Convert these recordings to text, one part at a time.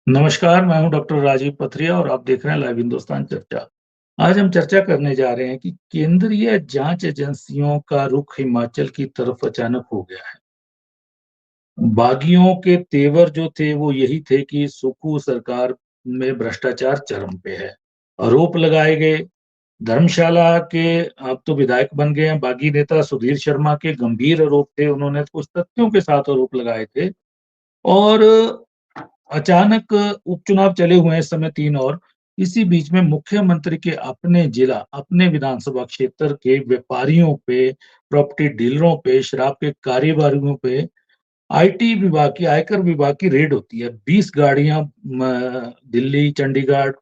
नमस्कार, मैं हूं डॉक्टर राजीव पथरिया और आप देख रहे हैं लाइव हिंदुस्तान चर्चा। आज हम चर्चा करने जा रहे हैं कि केंद्रीय जांच एजेंसियों का रुख हिमाचल की तरफ अचानक हो गया है। बागियों के तेवर जो थे वो यही थे कि सुक्खू सरकार में भ्रष्टाचार चरम पे है। आरोप लगाए गए, धर्मशाला के अब तो विधायक बन गए हैं बागी नेता सुधीर शर्मा के गंभीर आरोप थे, उन्होंने कुछ तथ्यों के साथ आरोप लगाए थे। और अचानक उपचुनाव चले हुए हैं इस समय 3 और। इसी बीच में मुख्यमंत्री के अपने जिला, अपने विधानसभा क्षेत्र के व्यापारियों पे, प्रॉपर्टी डीलरों पे, शराब के कारोबारियों पे आईटी विभाग की, आयकर विभाग की रेड होती है। 20 गाड़ियाँ दिल्ली, चंडीगढ़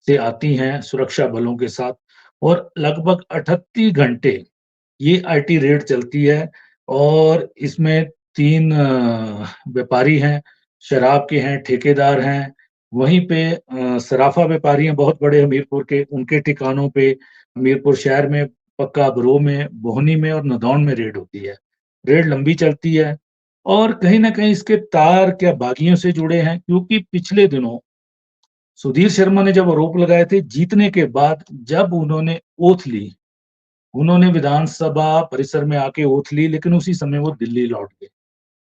से आती हैं सुरक्षा बलों के साथ और लगभग 38 घंटे ये आईटी रेड चलती है। और इसमें 3 व्यापारी हैं, शराब के हैं, ठेकेदार हैं, वहीं पे सराफा व्यापारी हैं बहुत बड़े हमीरपुर के, उनके ठिकानों पे हमीरपुर शहर में, पक्का अबरोह में, बोहनी में और नदौन में रेड होती है। रेड लंबी चलती है और कहीं न कहीं इसके तार क्या बागियों से जुड़े हैं, क्योंकि पिछले दिनों सुधीर शर्मा ने जब आरोप लगाए थे, जीतने के बाद जब उन्होंने ओथ ली, उन्होंने विधानसभा परिसर में आके ओथ ली, लेकिन उसी समय वो दिल्ली लौट गए।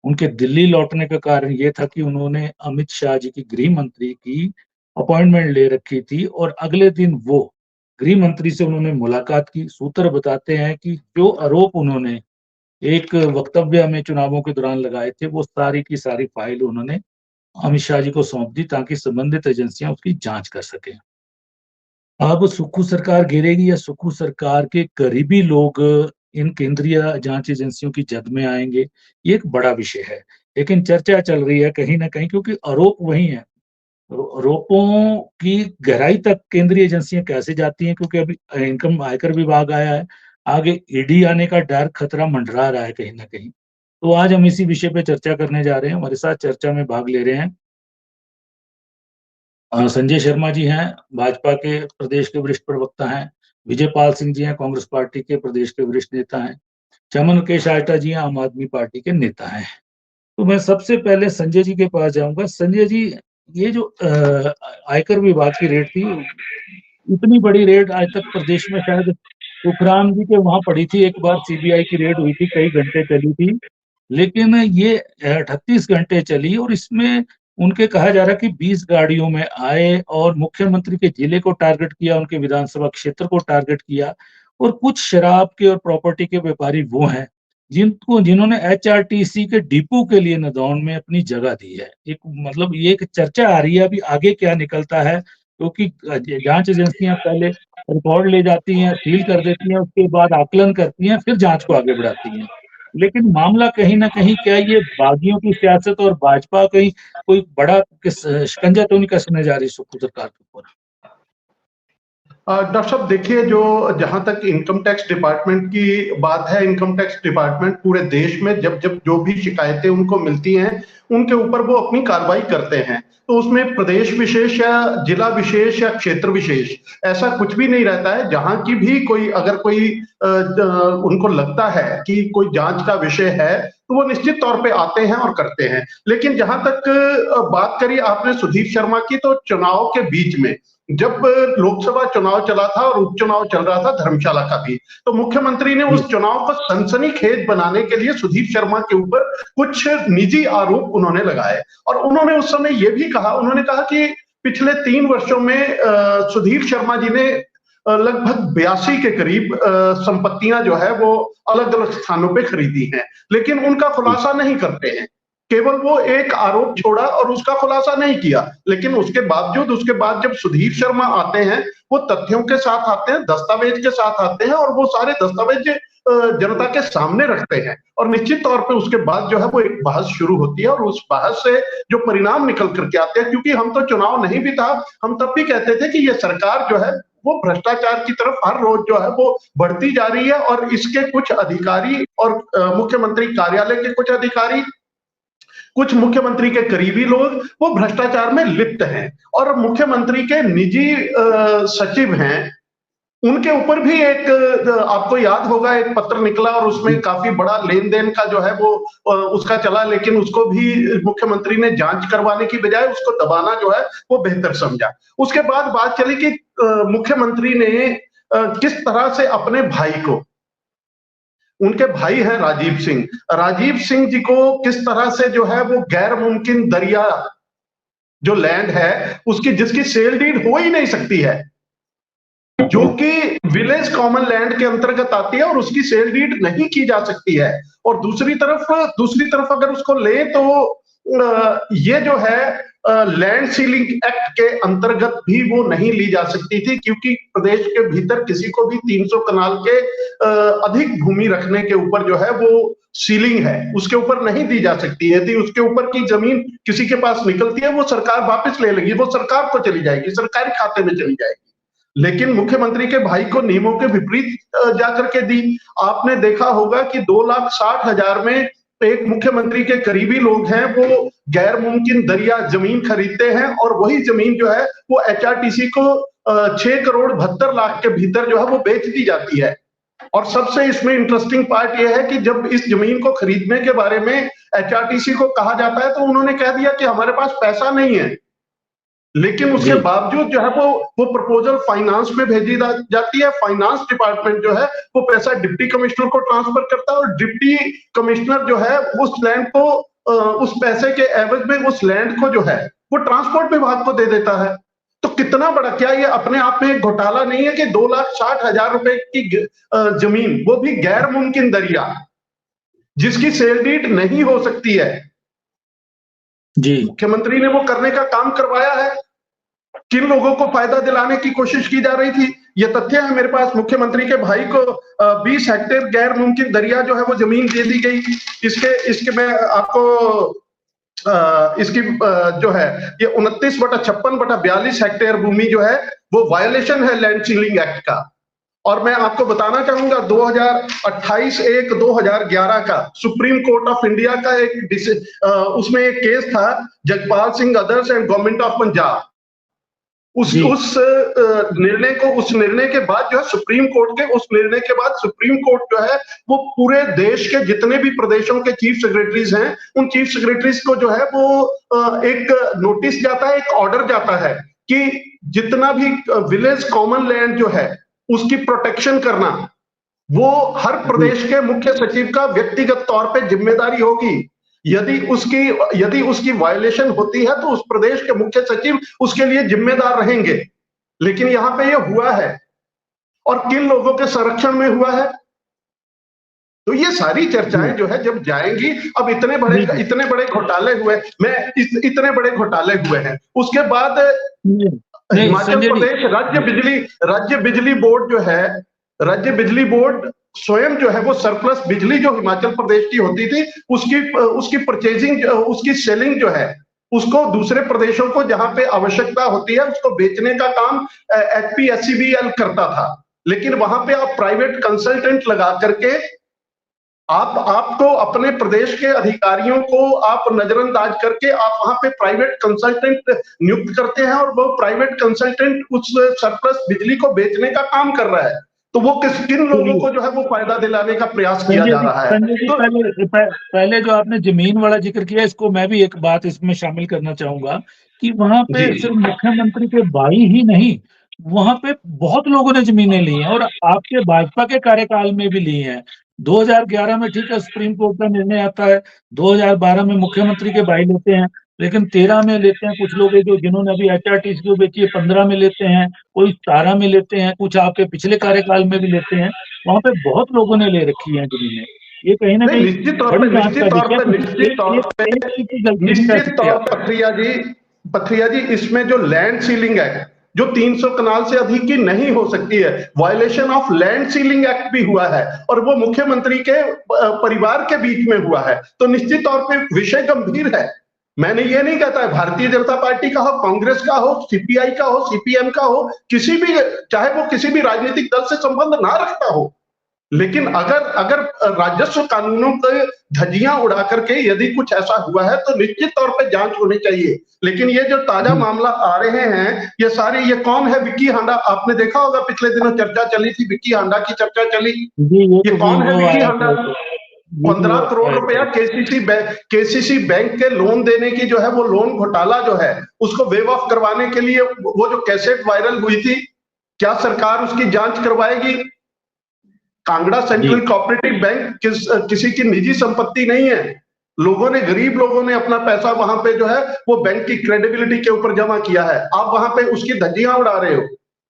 उनके दिल्ली लौटने का कारण ये था कि उन्होंने अमित शाह जी की गृह मंत्री की अपॉइंटमेंट ले रखी थी और अगले दिन वो गृह मंत्री से उन्होंने मुलाकात की। सूत्र बताते हैं कि जो आरोप उन्होंने एक वक्तव्य में चुनावों के दौरान लगाए थे, वो सारी की सारी फाइल उन्होंने अमित शाह जी को सौंप दी ताकि संबंधित एजेंसियां उसकी जांच कर सकें। अब सुक्खू सरकार गिरेगी या सुक्खू सरकार के करीबी लोग इन केंद्रीय जांच एजेंसियों की जद में आएंगे, ये एक बड़ा विषय है। लेकिन चर्चा चल रही है कहीं न कहीं, क्योंकि आरोप वही हैं। आरोपों की गहराई तक केंद्रीय एजेंसियाँ कैसे जाती हैं, क्योंकि अभी इनकम आयकर विभाग आया है, आगे ईडी आने का डर खतरा मंडरा रहा है कहीं न कहीं। तो आज हम इसी विषय पे चर्चा करने जा रहे हैं। हमारे साथ चर्चा में भाग ले रहे हैं संजय शर्मा जी हैं, भाजपा के प्रदेश के वरिष्ठ प्रवक्ता हैं। विजय पाल सिंह जी हैं, कांग्रेस पार्टी के प्रदेश के वरिष्ठ नेता हैं। चमन केशव जी हैं, आम आदमी पार्टी के नेता हैं। तो मैं सबसे पहले संजय जी के पास जाऊँगा। संजय जी, ये जो आयकर विभाग की रेड थी, इतनी बड़ी रेड आज तक प्रदेश में शायद सुखराम जी के वहाँ पड़ी थी, एक बार सीबीआई की रेड हुई थी, कई घंटे चली थी। लेकिन ये 38 घंटे चली और इसमें उनके कहा जा रहा है कि 20 गाड़ियों में आए और मुख्यमंत्री के जिले को टारगेट किया, उनके विधानसभा क्षेत्र को टारगेट किया। और कुछ शराब के और प्रॉपर्टी के व्यापारी वो हैं, जिन्होंने एचआरटीसी के डिपो के लिए नदौन में अपनी जगह दी है। एक मतलब ये एक चर्चा आ रही है, अभी आगे क्या निकलता है, क्योंकि जाँच एजेंसियाँ पहले रिकॉर्ड ले जाती हैं, सील कर देती हैं, उसके बाद आकलन करती हैं, फिर जाँच को आगे बढ़ाती हैं। लेकिन मामला कहीं न कहीं क्या ये बागियों की सियासत और भाजपा कहीं कोई बड़ा शिकंजा तो नहीं कसने जा रही सुक्खू सरकार के ऊपर? डॉक्टर साहब देखिए, जो जहाँ तक इनकम टैक्स डिपार्टमेंट की बात है, इनकम टैक्स डिपार्टमेंट पूरे देश में जब जब जो भी शिकायतें उनको मिलती हैं, उनके ऊपर वो अपनी कार्रवाई करते हैं। तो उसमें प्रदेश विशेष या जिला विशेष या क्षेत्र विशेष ऐसा कुछ भी नहीं रहता है। जहाँ की भी कोई अगर कोई उनको लगता है कि कोई जांच का विषय है, तो वो निश्चित तौर पे आते हैं और करते हैं। लेकिन जहां तक बात करी आपने सुधीर शर्मा की, तो चुनाव के बीच में जब लोकसभा चुनाव चला था और उपचुनाव चल रहा था धर्मशाला का भी, तो मुख्यमंत्री ने जी, उस चुनाव को सनसनीखेज बनाने के लिए सुधीर शर्मा के ऊपर कुछ निजी आरोप उन्होंने लगाए। और उन्होंने उस समय ये भी कहा, उन्होंने कहा कि पिछले 3 वर्षों में सुधीर शर्मा जी ने लगभग 82 के करीब संपत्तियां जो है वो अलग अलग स्थानों पे खरीदी हैं, लेकिन उनका जी, खुलासा नहीं करते हैं। केवल वो एक आरोप छोड़ा और उसका खुलासा नहीं किया। लेकिन उसके बावजूद उसके बाद जब सुधीर शर्मा आते हैं, वो तथ्यों के साथ आते हैं, दस्तावेज के साथ आते हैं और वो सारे दस्तावेज जनता के सामने रखते हैं। और निश्चित तौर पे उसके बाद जो है वो एक बहस शुरू होती है और उस बहस से जो परिणाम निकल करके आते हैं, क्योंकि हम तो चुनाव नहीं भी था, हम तब भी कहते थे कि ये सरकार जो है वो भ्रष्टाचार की तरफ हर रोज जो है वो बढ़ती जा रही है। और इसके कुछ अधिकारी और मुख्यमंत्री कार्यालय के कुछ अधिकारी, कुछ मुख्यमंत्री के करीबी लोग वो भ्रष्टाचार में लिप्त हैं। और मुख्यमंत्री के निजी सचिव हैं, उनके ऊपर भी एक आपको याद होगा एक पत्र निकला और उसमें काफी बड़ा लेन देन का जो है वो उसका चला, लेकिन उसको भी मुख्यमंत्री ने जांच करवाने की बजाय उसको दबाना जो है वो बेहतर समझा। उसके बाद बात चली कि मुख्यमंत्री ने किस तरह से अपने भाई को, उनके भाई हैं राजीव सिंह जी को किस तरह से जो है वो गैर मुमकिन दरिया जो लैंड है उसकी, जिसकी सेल डीड हो ही नहीं सकती है, जो कि विलेज कॉमन लैंड के अंतर्गत आती है और उसकी सेल डीड नहीं की जा सकती है। और दूसरी तरफ अगर उसको ले तो ये जो है लैंड सीलिंग एक्ट के अंतर्गत भी वो नहीं ली जा सकती थी, क्योंकि प्रदेश के भीतर किसी को भी 300 कनाल के अधिक भूमि रखने के ऊपर जो है वो सीलिंग है, उसके ऊपर नहीं दी जा सकती। यदि उसके ऊपर की जमीन किसी के पास निकलती है वो सरकार वापस ले लेगी, वो सरकार को चली जाएगी, सरकारी खाते में चली जाएगी। लेकिन मुख्यमंत्री के भाई को नियमों के विपरीत जाकर के दी। आपने देखा होगा कि 2,60,000 में एक मुख्यमंत्री के करीबी लोग हैं वो गैर मुमकिन दरिया जमीन खरीदते हैं और वही जमीन जो है वो एचआरटीसी को 6,72,00,000 के भीतर जो है वो बेच दी जाती है। और सबसे इसमें इंटरेस्टिंग पार्ट यह है कि जब इस जमीन को खरीदने के बारे में एचआरटीसी को कहा जाता है तो उन्होंने कह दिया कि हमारे पास पैसा नहीं है, लेकिन उसके बावजूद जो है वो प्रपोजल फाइनेंस में भेजी जाती है। फाइनेंस डिपार्टमेंट जो है वो पैसा डिप्टी कमिश्नर को ट्रांसफर करता है और डिप्टी कमिश्नर जो है उस लैंड को उस पैसे के एवज में उस लैंड को जो है वो ट्रांसपोर्ट विभाग को दे देता है। तो कितना बड़ा, क्या ये अपने आप में एक घोटाला नहीं है कि 2,60,000 रुपए की जमीन, वो भी गैर मुमकिन दरिया, जिसकी सेल डीड नहीं हो सकती है, जी मुख्यमंत्री ने वो करने का काम करवाया है। किन लोगों को फायदा दिलाने की कोशिश की जा रही थी, ये तथ्य है मेरे पास। मुख्यमंत्री के भाई को 20 हेक्टेयर गैर मुमकिन दरिया जो है वो जमीन दे दी गई। इसके मैं आपको इसकी जो है ये 29/56/42 हेक्टेयर भूमि जो है वो वायलेशन है लैंड सीलिंग एक्ट का। और मैं आपको बताना चाहूंगा 2028-1-2011 का सुप्रीम कोर्ट ऑफ इंडिया का उसमें एक केस था, Jagpal Singh others and government of Punjab. उस निर्णय के बाद जो है सुप्रीम कोर्ट के उस निर्णय के बाद सुप्रीम कोर्ट जो है वो पूरे देश के जितने भी प्रदेशों के चीफ सेक्रेटरीज हैं उन चीफ सेक्रेटरीज को जो है वो एक नोटिस जाता है, एक ऑर्डर जाता है कि जितना भी विलेज कॉमन लैंड जो है उसकी प्रोटेक्शन करना वो हर प्रदेश के मुख्य सचिव का व्यक्तिगत तौर पे जिम्मेदारी होगी। यदि उसकी वायलेशन होती है तो उस प्रदेश के मुख्य सचिव उसके लिए जिम्मेदार रहेंगे। लेकिन यहां पे ये हुआ है और किन लोगों के संरक्षण में हुआ है, तो ये सारी चर्चाएं जो है जब जाएंगी, अब इतने बड़े घोटाले हुए, इतने बड़े घोटाले हुए हैं, उसके बाद हिमाचल प्रदेश राज्य बिजली बोर्ड जो है, राज्य बिजली बोर्ड स्वयं जो है वो सरप्लस बिजली जो हिमाचल प्रदेश की होती थी उसकी परचेजिंग, उसकी सेलिंग जो है उसको दूसरे प्रदेशों को जहां पे आवश्यकता होती है उसको बेचने का काम HPSCBL करता था। लेकिन वहां पे आप प्राइवेट कंसल्टेंट लगा करके आपको अपने प्रदेश के अधिकारियों को आप नजरअंदाज करके आप वहां पे प्राइवेट कंसल्टेंट नियुक्त करते हैं और वो प्राइवेट कंसल्टेंट उस सरप्लस बिजली को बेचने का काम कर रहा है। तो वो किन लोगों को जो है वो फायदा दिलाने का प्रयास किया जा रहा है। तो पहले जो आपने जमीन वाला जिक्र किया, इसको मैं भी एक बात इसमें शामिल करना चाहूंगा कि वहां पे सिर्फ मुख्यमंत्री के भाई ही नहीं, वहां पे बहुत लोगों ने जमीनें ली हैं और आपके भाजपा के कार्यकाल में भी ली हैं। 2011 में ठीक है सुप्रीम कोर्ट का निर्णय आता है, 2012 में मुख्यमंत्री के भाई लेते हैं, लेकिन 13 में लेते हैं कुछ लोग जो जिन्होंने अभी HRTC को बेची है, 15 में लेते हैं, कोई 17 में लेते हैं, कुछ आपके पिछले कार्यकाल में भी लेते हैं। वहां पे बहुत लोगों ने ले रखी है जमीनें। ये कहीं ना कहीं निश्चित तौर पथरिया जी इसमें जो लैंड सीलिंग है जो 300 कनाल से अधिक की नहीं हो सकती है, violation of land ceiling act भी हुआ है और वो मुख्यमंत्री के परिवार के बीच में हुआ है। तो निश्चित तौर पे विषय गंभीर है। मैंने ये नहीं कहता है भारतीय जनता पार्टी का हो, कांग्रेस का हो, CPI का हो, CPM का हो, किसी भी, चाहे वो किसी भी राजनीतिक दल से संबंध ना रखता हो, लेकिन अगर अगर राजस्व कानूनों के धज्जियां उड़ा करके यदि कुछ ऐसा हुआ है तो निश्चित तौर पे जांच होनी चाहिए। लेकिन ये जो ताजा मामला आ रहे हैं, ये सारे, ये कौन है विक्की हांडा? आपने देखा होगा पिछले दिनों चर्चा चली थी, विक्की हांडा की चर्चा चली। ये कौन है विक्की हांडा? 15 करोड़ रुपया केसीसी बैंक के लोन देने की जो है, वो लोन घोटाला जो है उसको वेव ऑफ करवाने के लिए वो जो कैसेट वायरल हुई थी, क्या सरकार उसकी जांच करवाएगी? कांगड़ा सेंट्रल कोऑपरेटिव बैंक किसी की निजी संपत्ति नहीं है। लोगों ने, गरीब लोगों ने अपना पैसा वहां पे जो है वो बैंक की क्रेडिबिलिटी के ऊपर जमा किया है, आप वहां पे उसकी धज्जियां उड़ा रहे हो।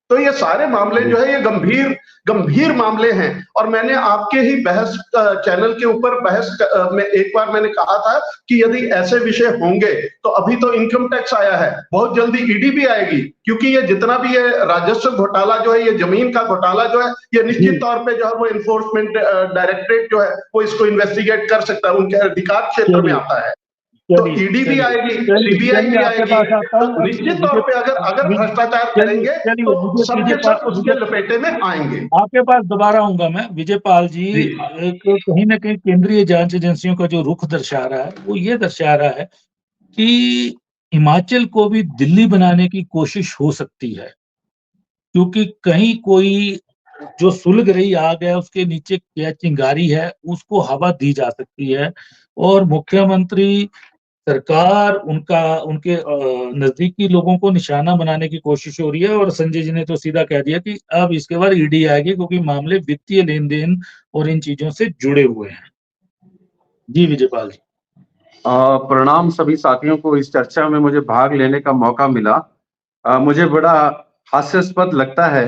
तो ये सारे मामले जो है ये गंभीर गंभीर मामले हैं। और मैंने आपके ही बहस चैनल के ऊपर बहस में एक बार मैंने कहा था कि यदि ऐसे विषय होंगे तो अभी तो इनकम टैक्स आया है, बहुत जल्दी ईडी भी आएगी, क्योंकि ये जितना भी ये राजस्व घोटाला जो है, ये जमीन का घोटाला जो है, ये निश्चित तौर पे जो है वो इन्फोर्समेंट डायरेक्टरेट जो है वो इसको इन्वेस्टिगेट कर सकता है, उनके अधिकार क्षेत्र में आता है। तो ईडी भी आएगी, सीबीआई भी आएगी, तो निश्चित तौर पे अगर भ्रष्टाचार करेंगे तो सबके सब उसके लपेटे में आएंगे। आपके पास दोबारा आऊंगा मैं। विजयपाल जी, एक कहीं ना कहीं केंद्रीय जांच एजेंसियों का जो रुख दर्शा रहा है वो ये दर्शा रहा है कि हिमाचल को भी दिल्ली बनाने की कोशिश हो सकती है, क्योंकि कहीं कोई जो सुलग रही आग है उसके नीचे क्या चिंगारी है उसको हवा दी जा सकती है। और मुख्यमंत्री, सरकार, उनके नजदीकी लोगों को निशाना बनाने की कोशिश हो रही है। और संजय जी ने तो सीधा कह दिया कि अब इसके बाद ईडी आएगी, क्योंकि मामले वित्तीय लेन देन और इन चीजों से जुड़े हुए हैं। जी विजयपाल जी। प्रणाम सभी साथियों को। इस चर्चा में मुझे भाग लेने का मौका मिला। मुझे बड़ा हास्यास्पद लगता है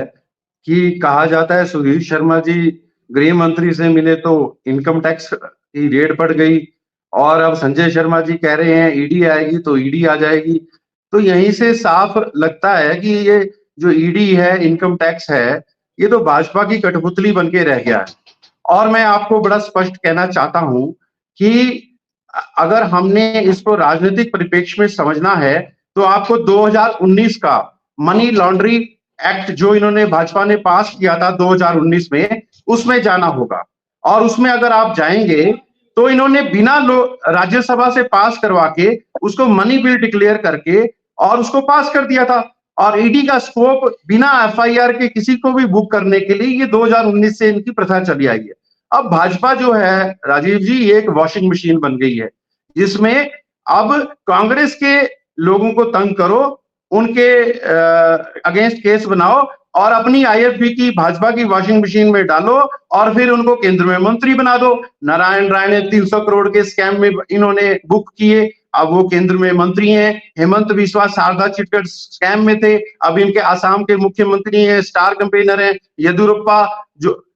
कि कहा जाता है सुधीर शर्मा जी गृह मंत्री से मिले तो इनकम टैक्स की रेड बढ़ गई, और अब संजय शर्मा जी कह रहे हैं ईडी आएगी तो ईडी आ जाएगी। तो यहीं से साफ लगता है कि ये जो ईडी है, इनकम टैक्स है, ये तो भाजपा की कठपुतली बन के रह गया है। और मैं आपको बड़ा स्पष्ट कहना चाहता हूं कि अगर हमने इसको राजनीतिक परिप्रेक्ष्य में समझना है तो आपको 2019 का मनी लॉन्ड्री एक्ट जो इन्होंने, भाजपा ने पास किया था 2019 में, उसमें जाना होगा। और उसमें अगर आप जाएंगे तो इन्होंने बिना राज्यसभा से पास करवा के उसको मनी बिल डिक्लेयर करके और उसको पास कर दिया था। और ईडी का स्कोप बिना एफआईआर के किसी को भी बुक करने के लिए ये 2019 से इनकी प्रथा चली आई है। अब भाजपा जो है राजीव जी, ये एक वॉशिंग मशीन बन गई है, जिसमें अब कांग्रेस के लोगों को तंग करो, उनके अगेंस्ट केस बनाओ और अपनी आईएफबी की, भाजपा की वॉशिंग मशीन में डालो और फिर उनको केंद्र में मंत्री बना दो। नारायण राय ने 300 करोड़ के स्कैम में इन्होंने बुक किए, अब वो केंद्र में मंत्री हैं। हेमंत बिस्वा शारदा चिटफंड स्कैम में थे, अब इनके आसाम के मुख्यमंत्री हैं, स्टार कैंपेनर हैं येदियुरप्पा।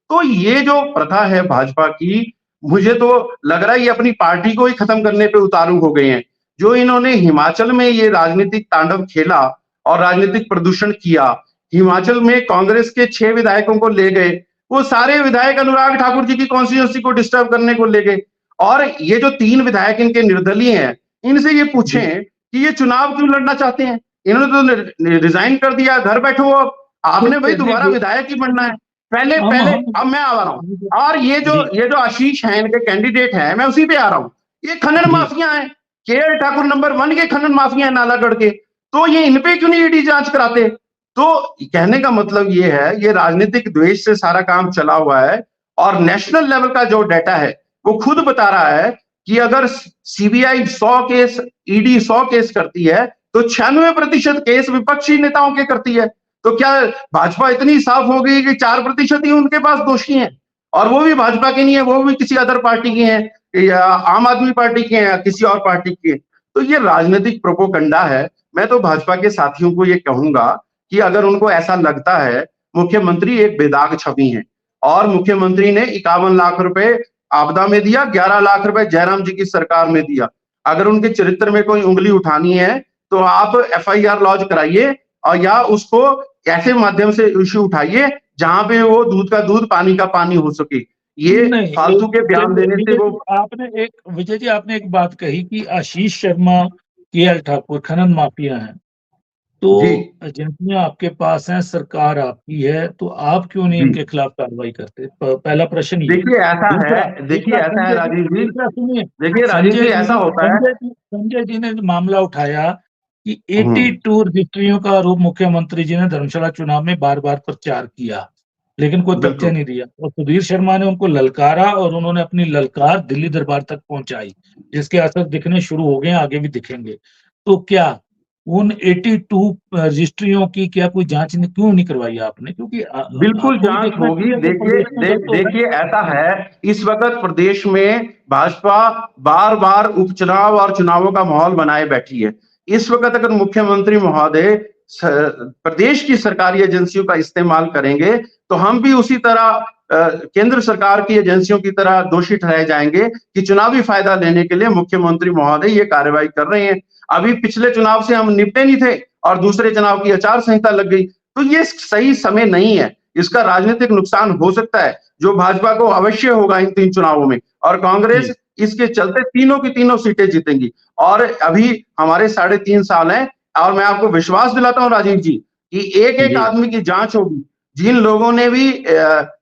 तो ये जो प्रथा है भाजपा की, मुझे तो लग रहा है ये अपनी पार्टी को ही खत्म करने पे उतारू हो गए हैं। जो इन्होंने हिमाचल में ये राजनीतिक तांडव खेला और राजनीतिक प्रदूषण किया, हिमाचल में कांग्रेस के 6 विधायकों को ले गए, वो सारे विधायक अनुराग ठाकुर जी की कॉन्स्टिट्यूएंसी को डिस्टर्ब करने को ले गए। और ये जो 3 विधायक इनके निर्दलीय हैं, इनसे ये पूछें कि ये चुनाव क्यों लड़ना चाहते हैं? इन्होंने तो रिजाइन कर दिया, घर बैठो। अब आपने भाई दोबारा विधायक ही बनना है। पहले अब मैं आ रहा हूँ। और ये जो आशीष है, इनके कैंडिडेट है, मैं उसी पे आ रहा हूँ। ये खनन माफिया है, केएल ठाकुर नंबर 1 के खनन माफिया है नालागढ़ के। तो ये इन पे क्यों नहीं ईडी जांच कराते? तो कहने का मतलब ये है, ये राजनीतिक द्वेष से सारा काम चला हुआ है। और नेशनल लेवल का जो डाटा है वो खुद बता रहा है कि अगर सीबीआई 100 केस, ईडी 100 केस करती है तो 96% केस विपक्षी नेताओं के करती है। तो क्या भाजपा इतनी साफ हो गई कि 4% ही उनके पास दोषी हैं, और वो भी भाजपा के नहीं है, वो भी किसी अदर पार्टी के हैं, या आम आदमी पार्टी के हैं, या किसी और पार्टी के? तो ये राजनीतिक प्रोपोगंडा है। मैं तो भाजपा के साथियों को ये कहूंगा कि अगर उनको ऐसा लगता है, मुख्यमंत्री एक बेदाग छवि है, और मुख्यमंत्री ने 51 लाख रुपए आपदा में दिया, 11 लाख रुपए जयराम जी की सरकार में दिया। अगर उनके चरित्र में कोई उंगली उठानी है तो आप एफआईआर लॉन्च कराइए, और या उसको ऐसे माध्यम से इश्यू उठाइए जहां पे वो दूध का दूध, पानी का पानी हो सके। ये फालतू के बयान देने से वो, आपने एक, विजय जी आपने एक बात कही कि आशीष शर्मा, केएल ठाकुर खनन माफिया हैं। तो जी एजेंसियां आपके पास हैं, सरकार आपकी है, तो आप क्यों नहीं जी। इनके खिलाफ कार्रवाई करते? पहला प्रश्न ये। देखिए ऐसा दूसरा है, देखिए दूसरा ऐसा है राजीव जी, दूसरा सुनिए, देखिए राजीव जी ऐसा होता है। संजय जी ने मामला उठाया कि हम्म, 82 रजिस्ट्रियों का आरोप मुख्यमंत्री जी ने धर्मशाला चुनाव में बार-बार प्रचार किया, लेकिन कोई तथ्य बिल्कुल नहीं दिया, और सुधीर शर्मा ने उनको ललकारा और उन्होंने अपनी ललकार दिल्ली दरबार तक पहुँचाई, जिसके असर दिखने शुरू हो गए हैं, आगे भी दिखेंगे। तो क्या उन 82 रजिस्ट्रियों की क्या कोई जाँच क्यों नहीं करवाई आपने? क्योंकि बिल्कुल आपको भी जांच देखना होगी। चाहिए, अगर देखिए प्रदेश में गलत हो रहा है। देखिए ऐसा है, इस वक्त प्रदेश में भाजपा बार बार उपचुनाव और चुनावों का माहौल बनाए बैठी है। इस वक्त अगर मुख्यमंत्री महोदय प्रदेश की सरकारी एजेंसियों का इस्तेमाल करेंगे तो हम भी उसी तरह केंद्र सरकार की एजेंसियों की तरह दोषी ठहराए जाएंगे कि चुनावी फायदा लेने के लिए मुख्यमंत्री महोदय ये कार्रवाई कर रहे हैं। अभी पिछले चुनाव से हम निपटे नहीं थे और दूसरे चुनाव की आचार संहिता लग गई, तो ये सही समय नहीं है। इसका राजनीतिक नुकसान हो सकता है जो भाजपा को अवश्य होगा इन 3 चुनावों में, और कांग्रेस इसके चलते तीनों की तीनों सीटें जीतेंगी। और अभी हमारे 3.5 साल हैं और मैं आपको विश्वास दिलाता हूं राजीव जी कि एक-एक जी। आदमी की जांच होगी। जिन लोगों ने भी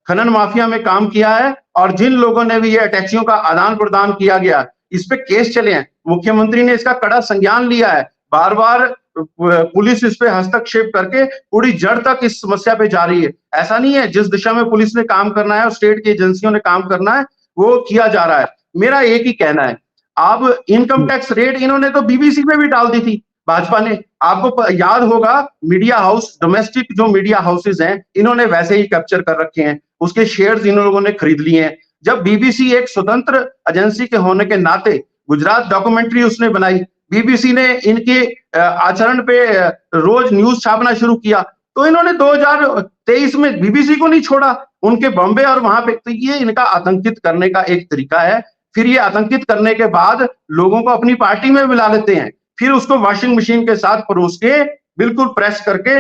खनन माफिया में काम किया है और जिन लोगों ने भी ये टैक्सियों का आदान-प्रदान किया गया, इस पे केस चले हैं। मुख्यमंत्री ने इसका कड़ा संज्ञान लिया है। बार-बार पुलिस इस पे हस्तक्षेप करके पूरी जड़ तक इस समस्या पे जा रही है। ऐसा नहीं है, जिस दिशा में पुलिस ने काम करना है और स्टेट की एजेंसियों ने काम करना है, वो किया जा रहा है। मेरा एक ही कहना है, अब इनकम टैक्स रेट इन्होंने तो बीबीसी पे भी डाल दी थी भाजपा ने। आपको याद होगा, मीडिया हाउस, डोमेस्टिक जो मीडिया हाउसेज हैं, इन्होंने वैसे ही कैप्चर कर रखे हैं, उसके शेयर्स इन लोगों ने खरीद लिए हैं। जब बीबीसी एक स्वतंत्र एजेंसी के होने के नाते गुजरात डॉक्यूमेंट्री उसने बनाई, बीबीसी ने इनके आचरण पे रोज न्यूज छापना शुरू किया, तो इन्होंने 2023 में बीबीसी को नहीं छोड़ा, उनके बॉम्बे और वहां पे। तो ये इनका आतंकित करने का एक तरीका है। फिर ये आतंकित करने के बाद लोगों को अपनी पार्टी में मिला लेते हैं, फिर उसको वॉशिंग मशीन के साथ परोस के बिल्कुल प्रेस करके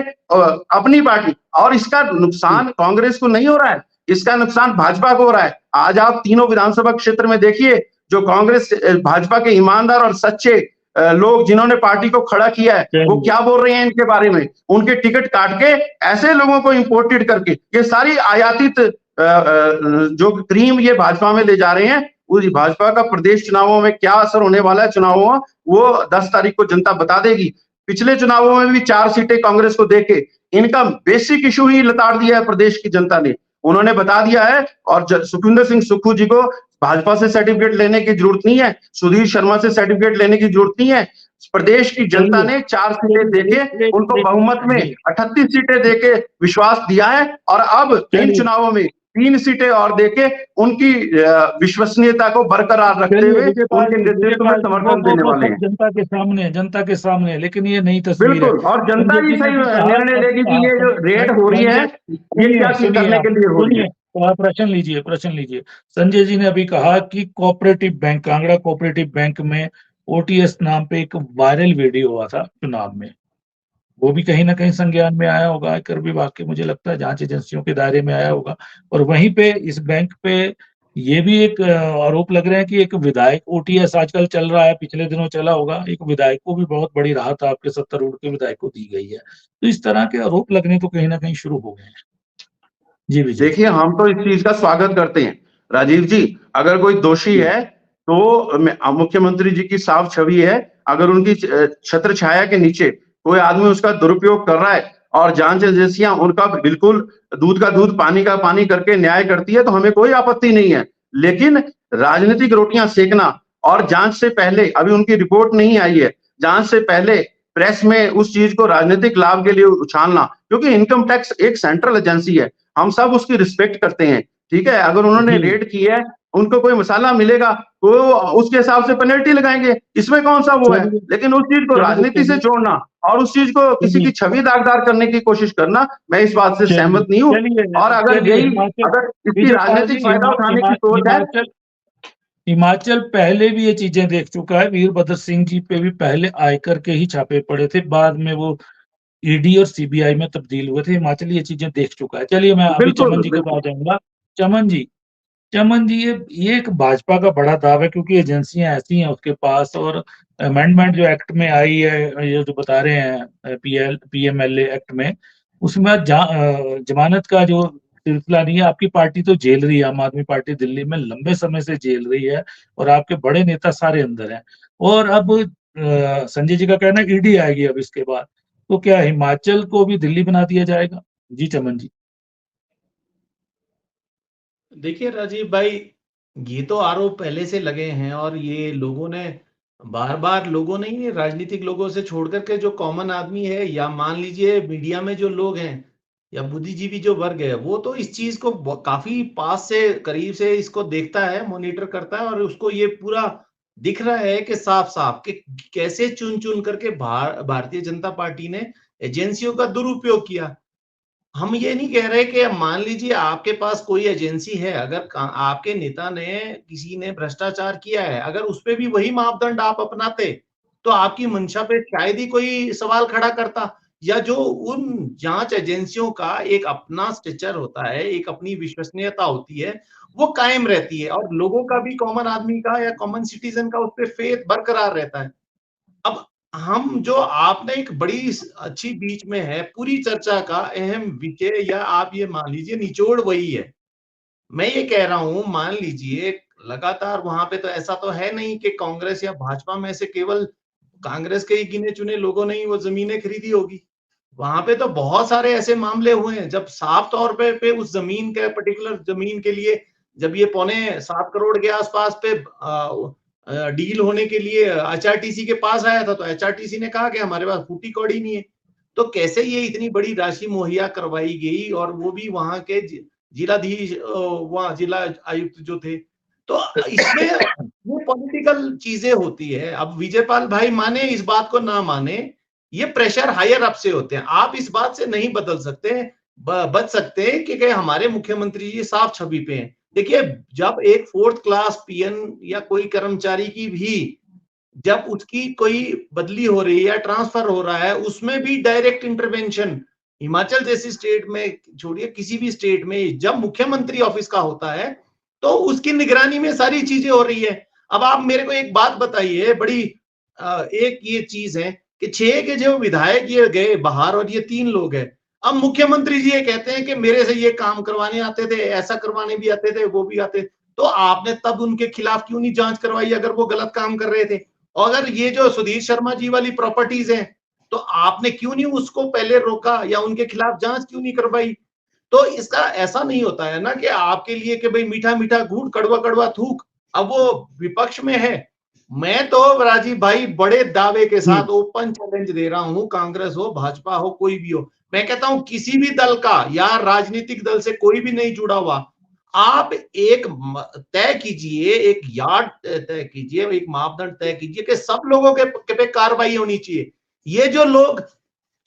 अपनी पार्टी। और इसका नुकसान कांग्रेस को नहीं हो रहा है, इसका नुकसान भाजपा को हो रहा है। आज आप तीनों विधानसभा क्षेत्र में देखिए, जो कांग्रेस भाजपा के ईमानदार और सच्चे लोग जिन्होंने पार्टी को खड़ा किया है, वो क्या बोल रहे हैं इनके बारे में। उनके टिकट काट के ऐसे लोगों को इंपोर्टेड करके ये सारी आयातित जो क्रीम ये भाजपा में ले जा रहे हैं, उस भाजपा का प्रदेश चुनावों में क्या असर होने वाला है चुनावों में, वो 10 तारीख को जनता बता देगी। पिछले चुनावों में भी 4 सीटें कांग्रेस को देके इनका बेसिक इशू ही लताड़ दिया है प्रदेश की जनता ने। उन्होंने बता दिया है, और सुखविंदर सिंह सुक्खू जी को भाजपा से सर्टिफिकेट लेने की जरूरत नहीं है, सुधीर शर्मा से सर्टिफिकेट लेने की जरूरत नहीं है। प्रदेश की जनता ने 4 सीटें देके उनको बहुमत में 38 सीटें देके विश्वास दिया है, और अब इन चुनावों में 3 सीटें और देके उनकी विश्वसनीयता को बरकरार रखते हुए उनके नेतृत्व में समर्थन देने वाले हैं। जनता के सामने, लेकिन ये नई तस्वीर है। बिल्कुल, और जनता ही सही निर्णय लेगी कि ये जो रेड हो रही है, ये क्या चीज करने के लिए हो रही है। प्रश्न लीजिए। संजय जी ने अभी कहा कि cooperative bank, Kangra cooperative bank में ओटीएस नाम पे एक वायरल वीडियो हुआ था चुनाव में, वो भी कहीं ना कहीं संज्ञान में आया होगा, आयकर विभाग के, मुझे लगता है जांच एजेंसियों के दायरे में आया होगा। और वहीं पे इस बैंक पे ये भी एक आरोप लग रहे हैं कि एक विधायक, ओटीएस आजकल चल रहा है, पिछले दिनों चला होगा, एक विधायक को भी बहुत बड़ी राहत आपके 70 करोड़ के विधायक को दी गई है। तो इस तरह के आरोप लगने तो कहीं ना कहीं शुरू हो गए हैं। जी विजय। देखिए, हम तो इस चीज का स्वागत करते हैं राजीव जी। अगर कोई दोषी है तो मुख्यमंत्री जी की साफ छवि है, अगर उनकी छत्र छाया के नीचे कोई आदमी उसका दुरुपयोग कर रहा है और जांच एजेंसियां उनका बिल्कुल दूध का दूध पानी का पानी करके न्याय करती है, तो हमें कोई आपत्ति नहीं है। लेकिन राजनीतिक रोटियां सेकना और जांच से पहले, अभी उनकी रिपोर्ट नहीं आई है, जांच से पहले प्रेस में उस चीज को राजनीतिक लाभ के लिए उछालना, क्योंकि इनकम टैक्स एक सेंट्रल एजेंसी है, हम सब उसकी रिस्पेक्ट करते हैं, ठीक है। अगर उन्होंने रेड की है, उनको कोई मसाला मिलेगा तो उसके हिसाब से पेनल्टी लगाएंगे, इसमें कौन सा वो है। लेकिन उस चीज को राजनीति से जोड़ना और उस चीज को किसी की छवि दागदार करने की कोशिश करना, मैं इस बात से सहमत नहीं हूँ। और अगर इसकी राजनीतिक फायदा उठाने की सोच है, हिमाचल पहले भी ये चीजें देख चुका है। वीरभद्र सिंह जी पे भी पहले आयकर के ही छापे पड़े थे, बाद में वो ईडी और सीबीआई में तब्दील हुए थे। हिमाचल ये चीजें देख चुका है। चलिए, मैं अभी चमन जी के पास जाऊंगा। चमन जी, ये एक भाजपा का बड़ा दाव है, क्योंकि एजेंसियां ऐसी हैं उसके पास, और अमेंडमेंट जो एक्ट में आई है, ये जो बता रहे हैं पीएमएलए एक्ट में, उसमें जमानत का जो सिलसिला नहीं है। आपकी पार्टी तो जेल रही है, आम आदमी पार्टी दिल्ली में लंबे समय से जेल रही है, और आपके बड़े नेता सारे अंदर हैं। और अब संजय जी का कहना है ईडी आएगी अब इसके बाद, तो क्या हिमाचल को भी दिल्ली बना दिया जाएगा? जी चमन जी। देखिए राजीव भाई, ये तो आरोप पहले से लगे हैं और ये लोगों ने बार बार, लोगों नहीं है, राजनीतिक लोगों से छोड़ करके जो कॉमन आदमी है, या मान लीजिए मीडिया में जो लोग हैं, या बुद्धिजीवी जो वर्ग है, वो तो इस चीज को काफी पास से, करीब से इसको देखता है, मॉनिटर करता है, और उसको ये पूरा दिख रहा है कि साफ साफ कि कैसे चुन चुन करके भारतीय जनता पार्टी ने एजेंसियों का दुरुपयोग किया। हम ये नहीं कह रहे कि मान लीजिए आपके पास कोई एजेंसी है, अगर आपके नेता ने, किसी ने भ्रष्टाचार किया है, अगर उस पे भी वही मापदंड आप अपनाते, तो आपकी मंशा पे शायद ही कोई सवाल खड़ा करता। या जो उन जांच एजेंसियों का एक अपना स्ट्रक्चर होता है, एक अपनी विश्वसनीयता होती है, वो कायम रहती है, और लोगों का भी, कॉमन आदमी का या कॉमन सिटीजन का उस पर फेथ बरकरार रहता है। अब हम जो, आपने एक बड़ी अच्छी बीच में है, पूरी चर्चा का अहम विषय, या आप ये मान लीजिए निचोड़ वही है। मैं ये कह रहा हूं, मान लीजिए लगातार वहां पे तो ऐसा तो है नहीं कि कांग्रेस या भाजपा में से केवल कांग्रेस के ही गिने चुने लोगों ने ही वो जमीनें खरीदी होगी। वहां पे तो बहुत सारे ऐसे मामले हुए हैं जब साफ तौर पे उस जमीन के, पर्टिकुलर जमीन के लिए, जब ये 7.25 करोड़ के आसपास पे डील होने के लिए एचआरटीसी के पास आया था, तो एचआरटीसी ने कहा कि हमारे पास फूटी कौड़ी नहीं है। तो कैसे ये इतनी बड़ी राशि मुहैया करवाई गई, और वो भी वहां के जिलाधीश, वहां जिला आयुक्त जो थे। तो इसमें वो पॉलिटिकल चीजें होती है। अब विजयपाल भाई माने इस बात को, ना माने, ये प्रेशर हायर अप से होते हैं। आप इस बात से नहीं बदल सकते, बच सकते कि हमारे मुख्यमंत्री जी साफ छवि पे हैं। देखिए, जब एक 4th क्लास पीएन या कोई कर्मचारी की भी, जब उसकी कोई बदली हो रही है या ट्रांसफर हो रहा है, उसमें भी डायरेक्ट इंटरवेंशन, हिमाचल जैसी स्टेट में छोड़िए, किसी भी स्टेट में जब मुख्यमंत्री ऑफिस का होता है, तो उसकी निगरानी में सारी चीजें हो रही है। अब आप मेरे को एक बात बताइए, बड़ी एक ये चीज है कि 6 के जो विधायक ये गए बाहर, और ये 3 लोग हैं। अब मुख्यमंत्री जी ये कहते हैं कि मेरे से ये काम करवाने आते थे, ऐसा करवाने भी आते थे, वो भी आते। तो आपने तब उनके खिलाफ क्यों नहीं जांच करवाई, अगर वो गलत काम कर रहे थे? और अगर ये जो सुधीर शर्मा जी वाली प्रॉपर्टीज हैं, तो आपने क्यों नहीं उसको पहले रोका, या उनके खिलाफ जांच क्यों नहीं करवाई? तो इसका ऐसा नहीं होता है ना कि आपके लिए कि भाई मीठा मीठा घूट, कड़वा कड़वा थूक। अब वो विपक्ष में है। मैं तो राजीव भाई बड़े दावे के साथ ओपन चैलेंज दे रहा हूं, कांग्रेस हो, भाजपा हो, कोई भी हो, मैं कहता हूं किसी भी दल का या राजनीतिक दल से कोई भी नहीं जुड़ा हुआ, आप एक तय कीजिए, एक यार्ड तय कीजिए, एक मापदंड तय कीजिए कि सब लोगों के पे कार्रवाई होनी चाहिए। ये जो लोग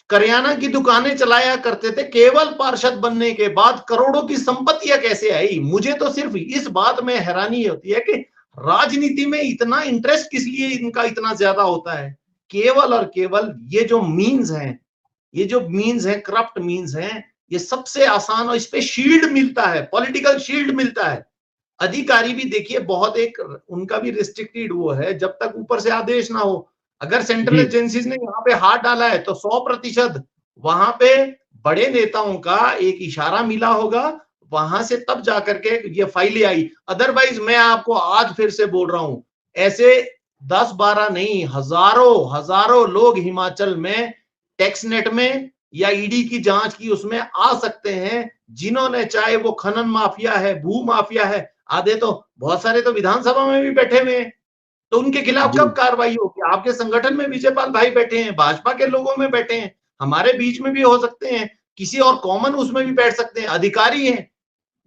करियाना की दुकानें चलाया करते थे, केवल पार्षद बनने के बाद करोड़ों की संपत्तियां कैसे आई? मुझे तो सिर्फ इस बात में हैरानी होती है कि राजनीति में इतना इंटरेस्ट किस लिए इनका इतना ज्यादा होता है। केवल और केवल ये जो मीन्स हैं, ये जो मीन्स हैं, करप्ट मीन्स हैं, ये सबसे आसान, और इस पे शील्ड मिलता है, पॉलिटिकल शील्ड मिलता है। अधिकारी भी देखिए, बहुत एक उनका भी रिस्ट्रिक्टेड वो है, जब तक ऊपर से आदेश ना हो। अगर सेंट्रल एजेंसीज ने यहाँ पे हाथ डाला है, तो 100% वहां पे बड़े नेताओं का एक इशारा मिला होगा, वहां से तब जाकर के ये फाइलें आई। अदरवाइज मैं आपको आज फिर से बोल रहा हूं, ऐसे 10-12 नहीं, हजारों हजारों लोग हिमाचल में टैक्स नेट में या ईडी की जांच की उसमें आ सकते हैं, जिन्होंने, चाहे वो खनन माफिया है, भू माफिया है, आधे तो, बहुत सारे तो विधानसभा में भी बैठे हुए हैं। तो उनके खिलाफ कब कार्रवाई होगी? आपके संगठन में विजयपाल भाई बैठे हैं, भाजपा के लोगों में बैठे हैं, हमारे बीच में भी हो सकते हैं, किसी और कॉमन उसमें भी बैठ सकते हैं, अधिकारी हैं।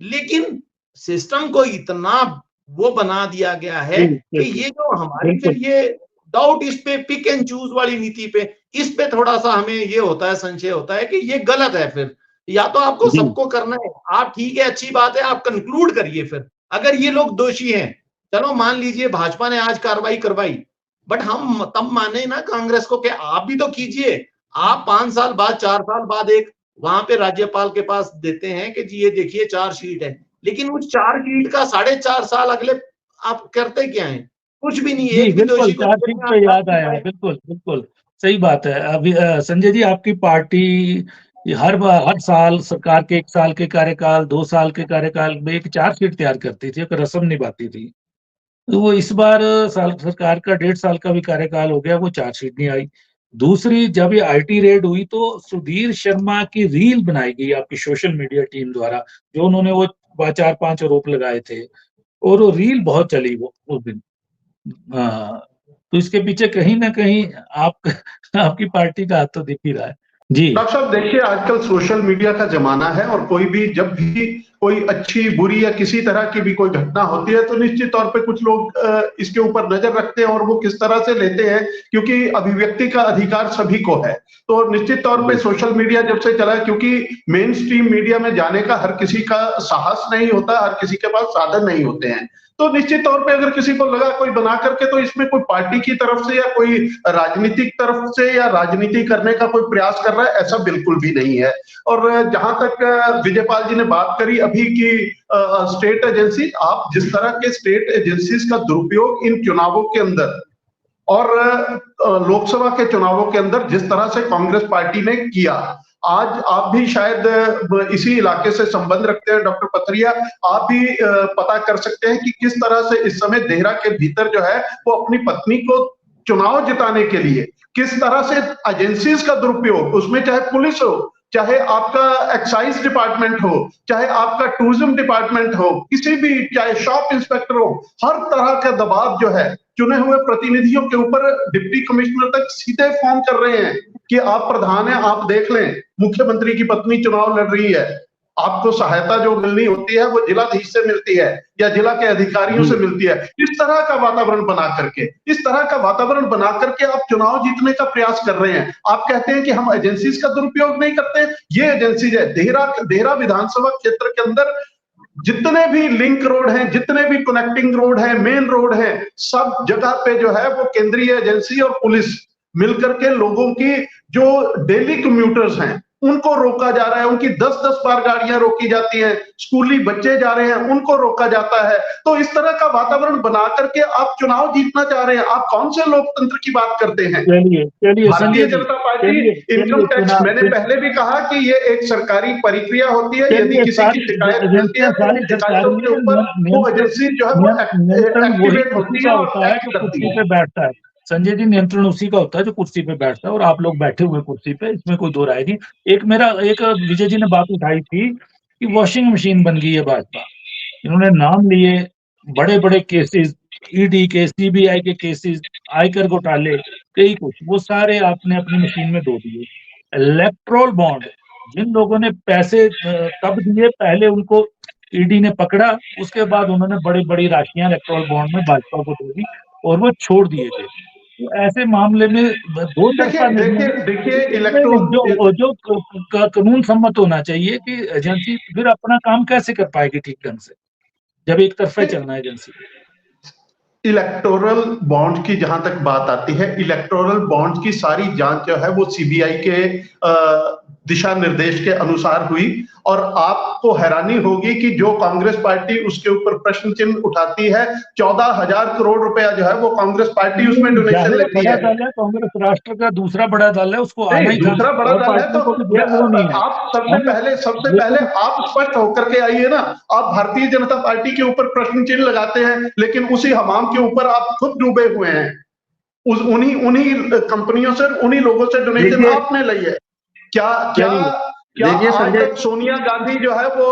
लेकिन सिस्टम को इतना वो बना दिया गया है कि ये जो हमारी फिर ये डाउट, इस पे पिक एंड चूज वाली नीति पे, इस पे थोड़ा सा हमें ये होता है, संशय होता है कि ये गलत है। फिर या तो आपको सबको करना है, आप ठीक है, अच्छी बात है, आप कंक्लूड करिए। फिर अगर ये लोग दोषी हैं, चलो मान लीजिए भाजपा ने आज कार्रवाई करवाई, बट हम तब माने ना कांग्रेस को कि आप भी तो कीजिए। आप 5 साल बाद, 4 साल बाद एक वहां पे राज्यपाल के पास देते हैं कि जी ये देखिए चार्जशीट है, लेकिन उस चार्जशीट का 4.5 साल अगले आप करते क्या है? कुछ भी नहीं है। जी एक भी बिल्कुल, दोषी को चार्जशीट पे याद आया, बिल्कुल बिल्कुल सही बात है। अभी संजय जी, आपकी पार्टी हर साल सरकार के 1 साल के कार्यकाल, 2 साल के कार्यकाल में एक चार्जशीट तैयार करती थी, एक रस्म निभाती थी। तो वो इस बार साल सरकार का 1.5 साल का भी कार्यकाल हो गया, वो चार्जशीट नहीं आई। दूसरी, जब ये आईटी रेड हुई तो सुधीर शर्मा की रील बनाई गई आपकी सोशल मीडिया टीम द्वारा, जो उन्होंने वो 4-5 आरोप लगाए थे, और वो रील बहुत चली वो उस दिन। हाँ, तो इसके पीछे कहीं न कहीं आप आपकी पार्टी का हाथ तो दिख ही रहा है। जी। डॉक्टर साहब देखिए, आजकल सोशल मीडिया का जमाना है और कोई भी जब भी कोई अच्छी बुरी या किसी तरह की भी कोई घटना होती है तो निश्चित तौर पे कुछ लोग इसके ऊपर नजर रखते हैं और वो किस तरह से लेते हैं, क्योंकि अभिव्यक्ति का अधिकार सभी को है। तो निश्चित तौर पे सोशल मीडिया जब से चला है, क्योंकि मेन स्ट्रीम मीडिया में जाने का हर किसी का साहस नहीं होता, हर किसी के पास साधन नहीं होते हैं, तो निश्चित तौर पे अगर किसी को लगा कोई बना करके, तो इसमें कोई पार्टी की तरफ से या कोई राजनीतिक तरफ से या राजनीति करने का कोई प्रयास कर रहा है, ऐसा बिल्कुल भी नहीं है। और जहां तक विजयपाल जी ने बात करी अभी की स्टेट एजेंसी, आप जिस तरह के स्टेट एजेंसीज का दुरुपयोग इन चुनावों के अंदर और लोकसभा के चुनावों के अंदर जिस तरह से कांग्रेस पार्टी ने किया, आज आप भी शायद इसी इलाके से संबंध रखते हैं डॉक्टर पथरिया, आप भी पता कर सकते हैं कि किस तरह से इस समय देहरा के भीतर जो है वो अपनी पत्नी को चुनाव जिताने के लिए किस तरह से एजेंसीज का दुरुपयोग, उसमें चाहे पुलिस हो, चाहे आपका एक्साइज डिपार्टमेंट हो, चाहे आपका टूरिज्म डिपार्टमेंट हो, किसी भी, चाहे शॉप इंस्पेक्टर हो, हर तरह का दबाव जो है चुने हुए प्रतिनिधियों के ऊपर डिप्टी कमिश्नर तक सीधे फोन कर रहे हैं कि आप प्रधान हैं, आप देख लें, मुख्यमंत्री की पत्नी चुनाव लड़ रही है, आपको सहायता जो मिलनी होती है वो जिलाधीश से मिलती है या जिला के अधिकारियों से मिलती है। इस तरह का वातावरण बना करके आप चुनाव जीतने का प्रयास कर रहे हैं। आप कहते हैं कि हम एजेंसीज का दुरुपयोग नहीं करते, ये एजेंसीज है। देहरा विधानसभा क्षेत्र के अंदर जितने भी लिंक रोड हैं, जितने भी कनेक्टिंग रोड हैं, मेन रोड हैं, सब जगह पे जो है वो केंद्रीय एजेंसी और पुलिस मिलकर के लोगों की जो डेली कम्यूटर्स हैं उनको रोका जा रहा है, उनकी 10-10 बार गाड़ियां रोकी जाती हैं, स्कूली बच्चे जा रहे हैं उनको रोका जाता है। तो इस तरह का वातावरण बना करके आप चुनाव जीतना चाह रहे हैं, आप कौन से लोकतंत्र की बात करते हैं? Bharatiya Janata party income tax, मैंने पहले भी कहा कि ये एक सरकारी प्रक्रिया होती है, यदि किसी की शिकायत मिलती है तो शिकायतों के ऊपर वो एजेंसी जो है वो एक्टिवेट होती है और एक्ट करती है। बैठता है संजय जी, नियंत्रण उसी का होता है जो कुर्सी पे बैठता है, और आप लोग बैठे हुए कुर्सी पे, इसमें कोई दो राय नहीं। एक विजय जी ने बात उठाई थी कि वॉशिंग मशीन बन गई है भाजपा, इन्होंने नाम लिए बड़े बड़े केसेस, ईडी के, सीबीआई के केसेस, आयकर घोटाले, कई कुछ, वो सारे आपने अपनी मशीन में धो दिए। इलेक्ट्रोल बॉन्ड, जिन लोगों ने पैसे तब दिए, पहले उनको ईडी ने पकड़ा, उसके बाद उन्होंने बड़ी बड़ी राशियां इलेक्ट्रोल बॉन्ड में भाजपा को दे दी और वो छोड़ दिए गए। तो ऐसे मामले में दो तरफा देखिए इलेक्ट्रोल जो कानून सम्मत होना चाहिए कि एजेंसी फिर अपना काम कैसे कर पाएगी ठीक ढंग से, जब एक तरफा चलना है एजेंसी। इलेक्टोरल बॉन्ड की जहां तक बात आती है, इलेक्टोरल बॉन्ड की सारी जांच जो है वो सीबीआई के दिशा निर्देश के अनुसार हुई, और आपको हैरानी होगी कि जो कांग्रेस पार्टी उसके ऊपर प्रश्न चिन्ह उठाती है, 14,000 करोड़ रुपया जो है वो कांग्रेस पार्टी उसमें डोनेशन लेती है। कांग्रेस राष्ट्र का दूसरा बड़ा दल है, उसको आना ही था। दूसरा बड़ा दल है, तो आप सबसे पहले आप स्पष्ट होकर के आइए ना। आप भारतीय जनता पार्टी के ऊपर प्रश्न चिन्ह लगाते हैं, लेकिन उसी हमाम के ऊपर आप खुद डूबे हुए हैं। उन्हीं कंपनियों से, उन्हीं लोगों से डोनेशन आपने ली है। क्या आज तक सोनिया गांधी जो है वो,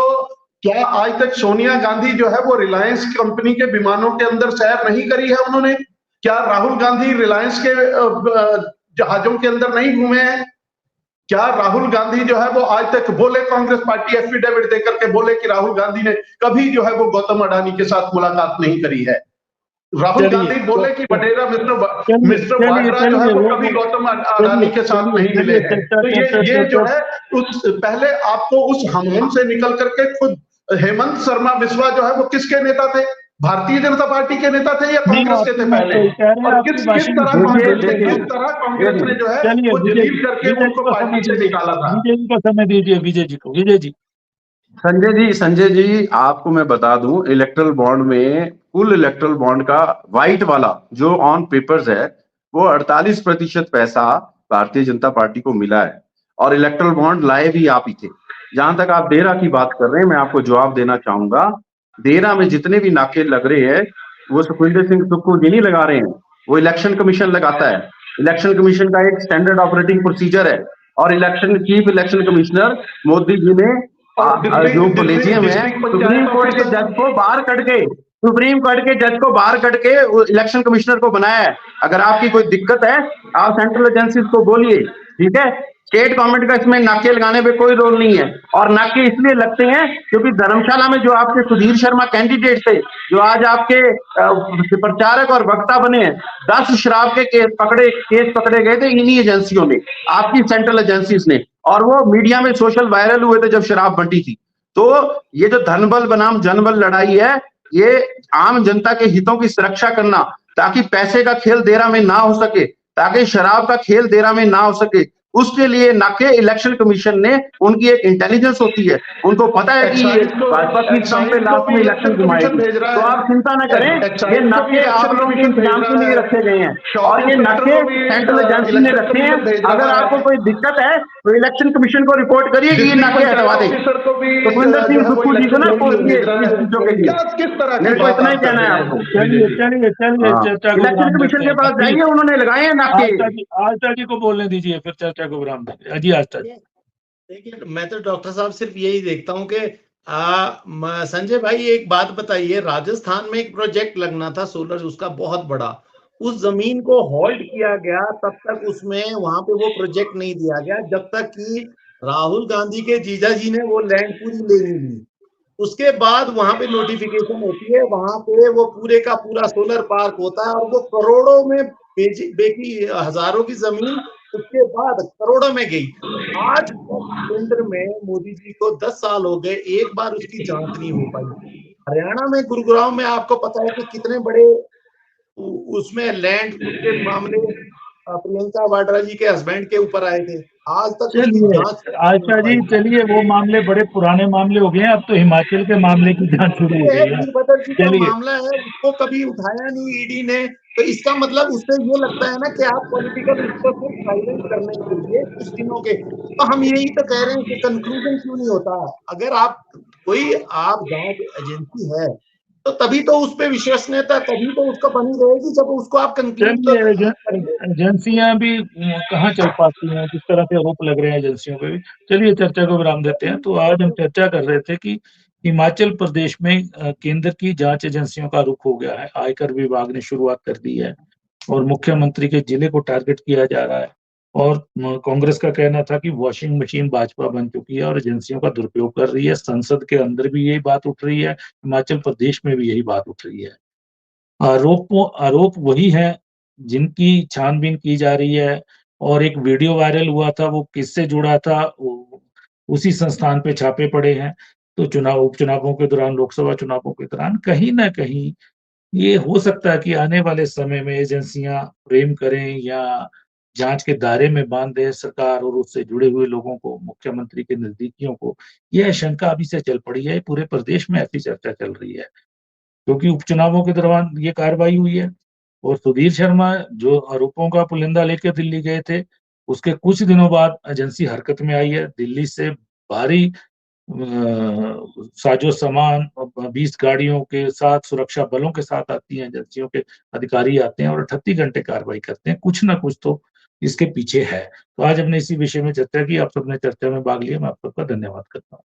क्या आज तक सोनिया गांधी जो है वो रिलायंस कंपनी के विमानों के अंदर सैर नहीं करी है उन्होंने? क्या राहुल गांधी रिलायंस के जहाजों के अंदर नहीं घूमे हैं? क्या राहुल गांधी जो है वो आज तक बोले, कांग्रेस पार्टी एफिडेविट देकर के बोले कि राहुल गांधी ने कभी जो है वो गौतम अडानी के साथ मुलाकात नहीं करी है? राहुल गांधी बोले कि बटेरा मिस्टर वाड्रा जो है वो कभी गौतम अडानी के साथ नहीं मिले हैं। तो ये जो है पहले आपको उस हमाम से निकल करके खुद हेमंत शर्मा बिस्वा जो है वो किसके नेता थे? भारतीय जनता पार्टी के नेता थे या कांग्रेस के थे पहले? और किस तरह कांग्रेस ने जो है वो जलील करके उनको पार्टी से निकाला था? विजय जी को समय दीजिए, विजय जी को। विजय जी संजय जी आपको मैं बता दूं, इलेक्ट्रल बॉन्ड में कुल इलेक्ट्रल बॉन्ड का व्हाइट वाला जो ऑन पेपर्स है वो 48% पैसा भारतीय जनता पार्टी को मिला है, और इलेक्ट्रल बॉन्ड लाए भी आप ही थे। जहां तक आप देरा की बात कर रहे हैं, मैं आपको जवाब देना चाहूंगा, देरा में जितने भी नाके लग रहे हैं वो सुखविंदर सिंह सुक्खू जी नहीं लगा रहे हैं, वो इलेक्शन कमीशन लगाता है। इलेक्शन कमीशन का एक स्टैंडर्ड ऑपरेटिंग प्रोसीजर है, और chief election commissioner Modi ji ने जो कोलेजियम है सुप्रीम कोर्ट के जज को बाहर कट के इलेक्शन कमिश्नर को बनाया है। अगर आपकी कोई दिक्कत है आप सेंट्रल एजेंसीज को बोलिए, ठीक है। स्टेट गवर्नमेंट का इसमें नाके लगाने पे कोई रोल नहीं है, और नाके इसलिए लगते हैं क्योंकि धर्मशाला में जो आपके सुधीर शर्मा कैंडिडेट थे, जो आज आपके प्रचारक और वक्ता बने हैं, 10 शराब के केस पकड़े गए थे इन्हीं एजेंसियों ने, आपकी सेंट्रल एजेंसीज ने, और वो मीडिया में सोशल वायरल हुए थे जब शराब बंटी थी। तो ये जो धनबल बनाम जनबल लड़ाई है, ये आम जनता के हितों की सुरक्षा करना, ताकि पैसे का खेल देरा में ना हो सके, ताकि शराब का खेल देरा में ना हो सके, उसके लिए नाके इलेक्शन कमीशन ने, उनकी एक इंटेलिजेंस होती है, उनको पता है कि ये भाजपा की सम पे लास्ट में इलेक्शन घुमाएगी। तो आप चिंता न करें, ये नाके आप लोगों के इंतजाम के लिए रखे गए हैं, और ये नाके सेंट्रल एजेंसी ने रखे हैं। अगर आपको कोई दिक्कत है तो इलेक्शन कमीशन को रिपोर्ट करिए कि ये नाके हटवा दें। सुखविंदर सिंह सुक्खू जी को ना पूछिए इस चीजों के लिए, मेरे को इतना ही कहना है आपको। इलेक्शन कमीशन के पास जाइए, उन्होंने लगाए हैं नाके। आस्था जी को बोलने दीजिए, फिर चर्चा को विराम दीजिए। अजी आस्था जी। देखिए, मैं तो डॉक्टर साहब सिर्फ यही देखता हूँ कि संजय भाई एक बात बताइए, राजस्थान में एक प्रोजेक्ट लगना था सोलर, उसका बहुत बड़ा, उस जमीन को होल्ड किया गया तब तक, उसमें वहां पे वो प्रोजेक्ट नहीं दिया गया जब तक कि राहुल गांधी के जीजा जी ने वो लैंड पूरी ले नहीं ली। उसके बाद वहां पे नोटिफिकेशन होती है, वहां पे वो पूरे का पूरा सोलर पार्क होता है, और वो करोड़ों में बेची, हजारों की जमीन उसके बाद करोड़ों में गई। आज केंद्र में मोदी जी को 10 साल हो गए, एक बार उसकी जांच नहीं हो पाई। हरियाणा में गुरुग्राम में आपको पता है कि कितने बड़े उसमें लैंड के मामले प्रियंका वाड्रा जी के हस्बैंड के ऊपर आए थे, आज तक चलिए आशा जी, चलिए वो मामले बड़े पुराने मामले हो गए हैं, अब तो हिमाचल के मामले की जांच शुरू हो गई है। वीरभद्र जी का मामला है, उसको कभी उठाया नहीं ईडी ने, तो इसका मतलब उससे ये लगता है ना कि आप पॉलिटिकल उसको सिर्फ साइलेंट करने के लिए कुछ दिनों के, तो हम यही तो कह रहे हैं कि कंक्लूजन क्यों नहीं होता। अगर आप जांच एजेंसी है तो तभी तो उस पर विश्वसनीयता तभी तो उसको बनी रहेगी जब उसको आप कंक्लूड। एजेंसियां भी कहाँ चल पाती हैं, जिस तरह से आरोप लग रहे हैं एजेंसियों पे भी। चलिए चर्चा को विराम देते हैं। तो आज हम चर्चा कर रहे थे कि हिमाचल प्रदेश में केंद्र की जांच एजेंसियों का रुख हो गया है। आयकर विभाग ने शुरुआत कर दी है और मुख्यमंत्री के जिले को टारगेट किया जा रहा है, और कांग्रेस का कहना था कि वॉशिंग मशीन भाजपा बन चुकी है और एजेंसियों का दुरुपयोग कर रही है। संसद के अंदर भी यही बात उठ रही है, हिमाचल प्रदेश में भी यही बात उठ रही है। आरोप वही है जिनकी छानबीन की जा रही है, और एक वीडियो वायरल हुआ था, वो किससे जुड़ा था, उसी संस्थान पे छापे पड़े हैं। तो उपचुनावों के दौरान, लोकसभा चुनावों के दौरान कहीं ना कहीं ये हो सकता है कि आने वाले समय में एजेंसियां फ्रेम करें या जांच के दायरे में बांध दें सरकार और उससे जुड़े हुए लोगों को, मुख्यमंत्री के नजदीकियों को। यह आशंका अभी से चल पड़ी है, पूरे प्रदेश में ऐसी चर्चा चल रही है, क्योंकि उपचुनावों के दौरान ये कार्रवाई हुई है। और सुधीर शर्मा जो आरोपों का पुलिंदा लेकर दिल्ली गए थे, उसके कुछ दिनों बाद एजेंसी हरकत में आई है। दिल्ली से भारी साजो सामान 20 गाड़ियों के साथ, सुरक्षा बलों के साथ आती हैं, एजेंसियों के अधिकारी आते हैं और 38 घंटे कार्रवाई करते हैं। कुछ ना कुछ तो इसके पीछे है। तो आज हमने इसी विषय में चर्चा की, आप सबने चर्चा में भाग लिया, मैं आप सबका धन्यवाद करता हूँ।